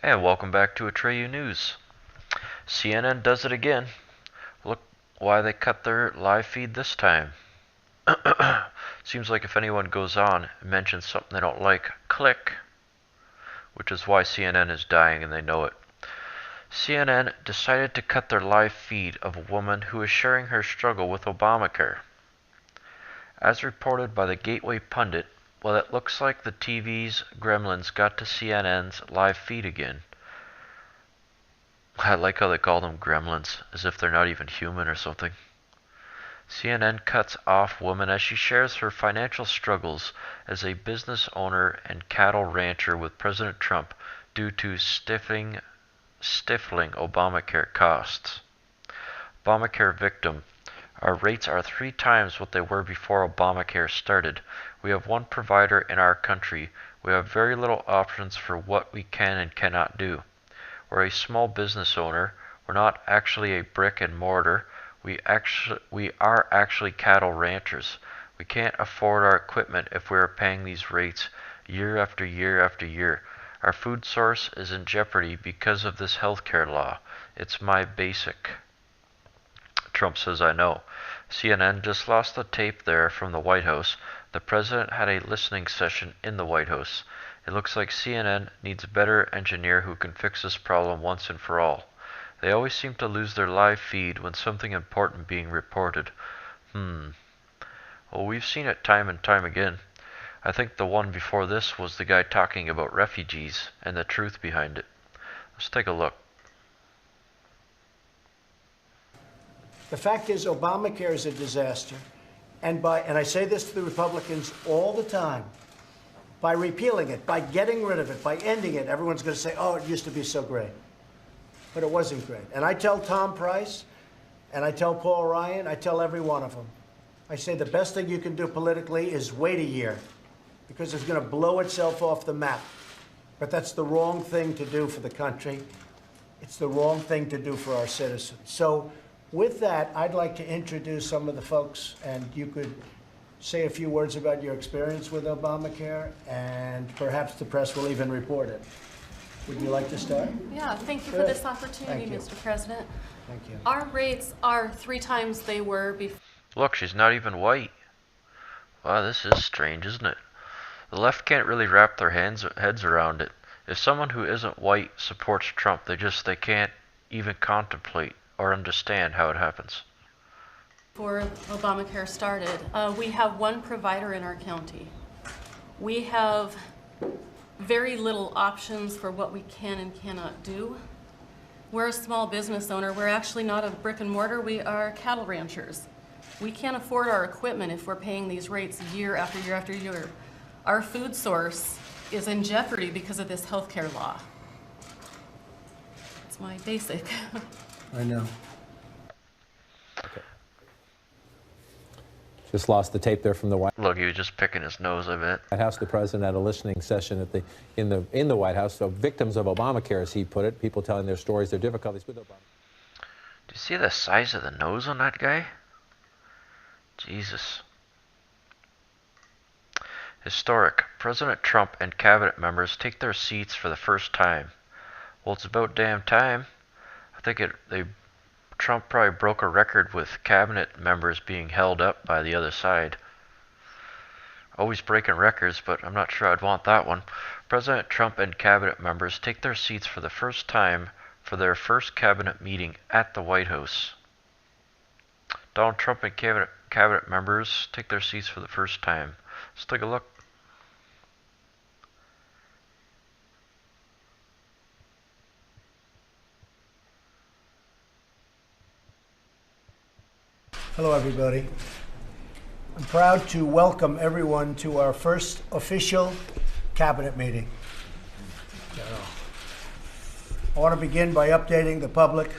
And welcome back to Atreyu News. CNN does it again. Look why they cut their live feed this time. Seems like if anyone goes on and mentions something they don't like, click. Which is why CNN is dying and they know it. CNN decided to cut their live feed of a woman who is sharing her struggle with Obamacare. As reported by the Gateway Pundit, well, it looks like the TV's gremlins got to CNN's live feed again. I like how they call them gremlins, as if they're not even human or something. CNN cuts off woman as she shares her financial struggles as a business owner and cattle rancher with President Trump due to stifling Obamacare costs. Obamacare victim. Our rates are 3 times what they were before Obamacare started. We have one provider in our country. We have very little options for what we can and cannot do. We're a small business owner. We're not actually a brick and mortar. We are actually cattle ranchers. We can't afford our equipment if we are paying these rates year after year after year. Our food source is in jeopardy because of this healthcare law. It's my basic. Trump says, I know. CNN just lost the tape there from the White House. The president had a listening session in the White House. It looks like CNN needs a better engineer who can fix this problem once and for all. They always seem to lose their live feed when something important being reported. Well, we've seen it time and time again. I think the one before this was the guy talking about refugees and the truth behind it. Let's take a look. The fact is, Obamacare is a disaster. And I say this to the Republicans all the time, by repealing it, by getting rid of it, by ending it, everyone's going to say, oh, it used to be so great. But it wasn't great. And I tell Tom Price, and I tell Paul Ryan, I tell every one of them, I say the best thing you can do politically is wait a year, because it's going to blow itself off the map. But that's the wrong thing to do for the country. It's the wrong thing to do for our citizens. So with that, I'd like to introduce some of the folks, and you could say a few words about your experience with Obamacare, and perhaps the press will even report it. Would you like to start? Yeah, thank you for this opportunity, Mr. President. Thank you. Our rates are 3 times they were before. Look, she's not even white. Wow, this is strange, isn't it? The left can't really wrap their heads around it. If someone who isn't white supports Trump, they can't even contemplate or understand how it happens. Before Obamacare started, we have one provider in our county. We have very little options for what we can and cannot do. We're a small business owner. We're actually not a brick and mortar. We are cattle ranchers. We can't afford our equipment if we're paying these rates year after year after year. Our food source is in jeopardy because of this healthcare law. It's my basic. I know. Okay. Just lost the tape there from the White Look, he was just picking his nose, I bet. House. The president had a listening session in the White House. So victims of Obamacare, as he put it, people telling their stories, their difficulties with Obamacare. Do you see the size of the nose on that guy? Jesus. Historic. President Trump and cabinet members take their seats for the first time. Well, it's about damn time. I think Trump probably broke a record with cabinet members being held up by the other side. Always breaking records, but I'm not sure I'd want that one. President Trump and cabinet members take their seats for the first time for their first cabinet meeting at the White House. Donald Trump and cabinet members take their seats for the first time. Let's take a look. Hello, everybody. I'm proud to welcome everyone to our first official cabinet meeting. I want to begin by updating the public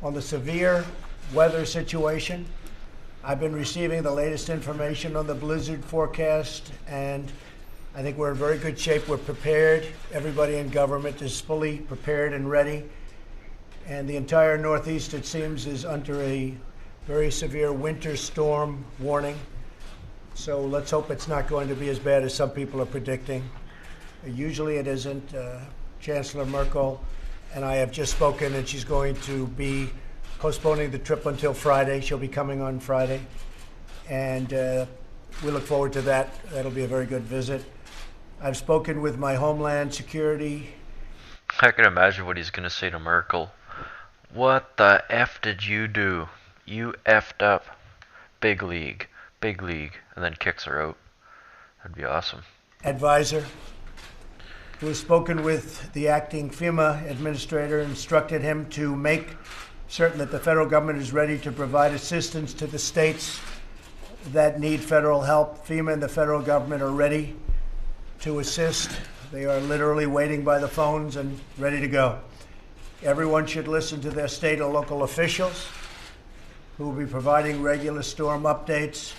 on the severe weather situation. I've been receiving the latest information on the blizzard forecast, and I think we're in very good shape. We're prepared. Everybody in government is fully prepared and ready. And the entire Northeast, it seems, is under a very severe winter storm warning. So let's hope it's not going to be as bad as some people are predicting. Usually it isn't. Chancellor Merkel and I have just spoken, and she's going to be postponing the trip until Friday. She'll be coming on Friday, and we look forward to that. That'll be a very good visit. I've spoken with my Homeland Security. I can imagine what he's going to say to Merkel. What the F did you do? You effed up. Big league. Big league. And then kicks her out. That'd be awesome. Advisor, who has spoken with the acting FEMA administrator, instructed him to make certain that the federal government is ready to provide assistance to the states that need federal help. FEMA and the federal government are ready to assist. They are literally waiting by the phones and ready to go. Everyone should listen to their state or local officials who will be providing regular storm updates.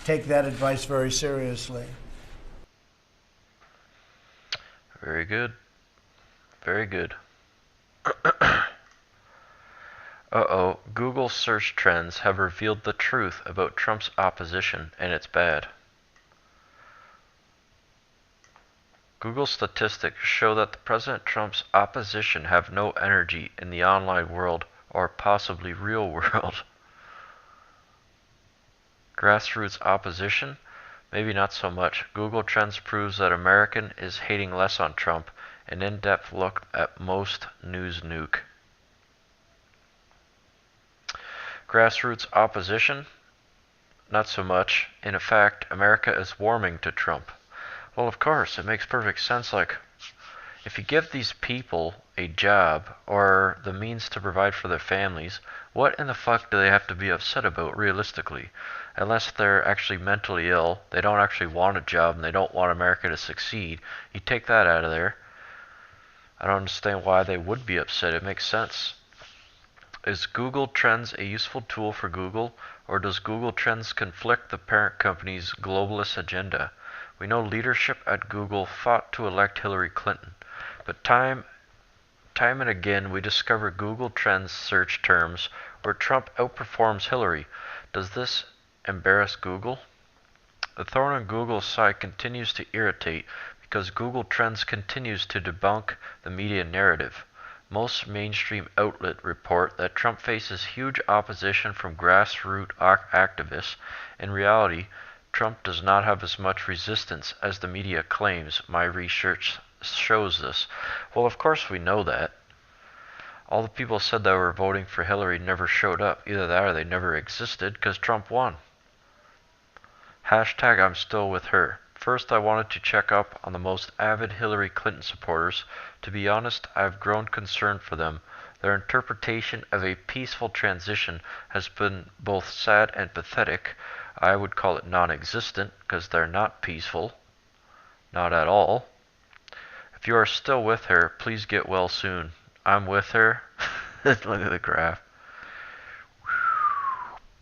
Take that advice very seriously. Very good. Very good. Uh-oh, Google search trends have revealed the truth about Trump's opposition, and it's bad. Google statistics show that the President Trump's opposition have no energy in the online world or possibly real world. Grassroots opposition? Maybe not so much. Google Trends proves that American is hating less on Trump. An in-depth look at most news nuke. Grassroots opposition? Not so much. In fact, America is warming to Trump. Well, of course, it makes perfect sense. Like, if you give these people a job or the means to provide for their families, what in the fuck do they have to be upset about realistically? Unless they're actually mentally ill, they don't actually want a job, and they don't want America to succeed. You take that out of there. I don't understand why they would be upset. It makes sense. Is Google Trends a useful tool for Google, or does Google Trends conflict the parent company's globalist agenda? We know leadership at Google fought to elect Hillary Clinton, but time and again we discover Google Trends search terms where Trump outperforms Hillary. Does this embarrass Google? The thorn on Google's side continues to irritate because Google Trends continues to debunk the media narrative. Most mainstream outlets report that Trump faces huge opposition from grassroots activists. In reality, Trump does not have as much resistance as the media claims. My research shows this. Well, of course we know that. All the people said that were voting for Hillary never showed up. Either that or they never existed because Trump won. Hashtag I'm still with her. First, I wanted to check up on the most avid Hillary Clinton supporters. To be honest, I've grown concerned for them. Their interpretation of a peaceful transition has been both sad and pathetic. I would call it non-existent because they're not peaceful. Not at all. If you are still with her, please get well soon. I'm with her. Look at the graph.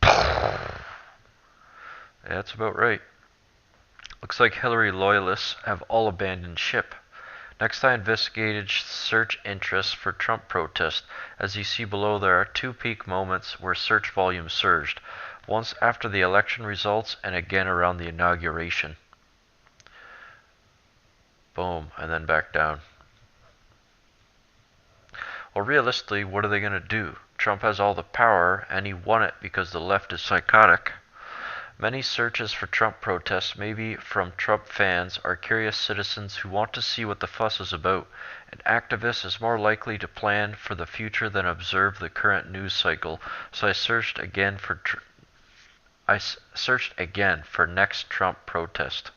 Yeah, that's about right. Looks like Hillary loyalists have all abandoned ship. Next, I investigated search interests for Trump protests. As you see below, there are two peak moments where search volume surged. Once after the election results and again around the inauguration. Boom, and then back down. Well, realistically, what are they going to do? Trump has all the power, and he won it because the left is psychotic. Many searches for Trump protests may be from Trump fans or curious citizens who want to see what the fuss is about. An activist is more likely to plan for the future than observe the current news cycle, so I searched again for next Trump protest.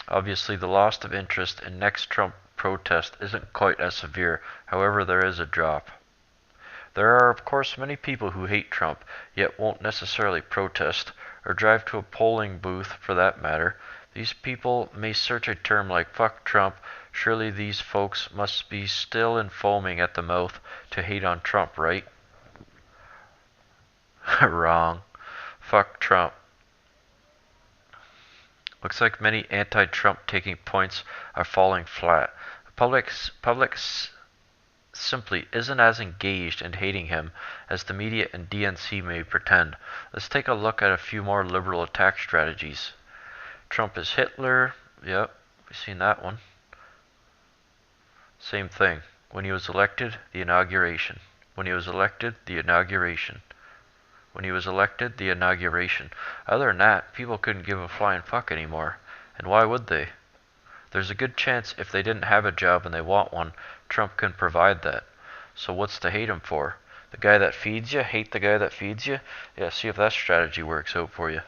Obviously, the loss of interest in next Trump protest isn't quite as severe. However, there is a drop. There are, of course, many people who hate Trump, yet won't necessarily protest, or drive to a polling booth for that matter. These people may search a term like "fuck Trump." Surely these folks must be still and foaming at the mouth to hate on Trump, right? Wrong. Fuck Trump. Looks like many anti-Trump taking points are falling flat. The public simply isn't as engaged in hating him as the media and DNC may pretend. Let's take a look at a few more liberal attack strategies. Trump is Hitler. Yep. We've seen that one. Same thing. When he was elected, the inauguration. When he was elected, the inauguration. When he was elected, the inauguration. Other than that, people couldn't give a flying fuck anymore. And why would they? There's a good chance if they didn't have a job and they want one, Trump can provide that. So what's to hate him for? The guy that feeds you, hate the guy that feeds you? Yeah, see if that strategy works out for you.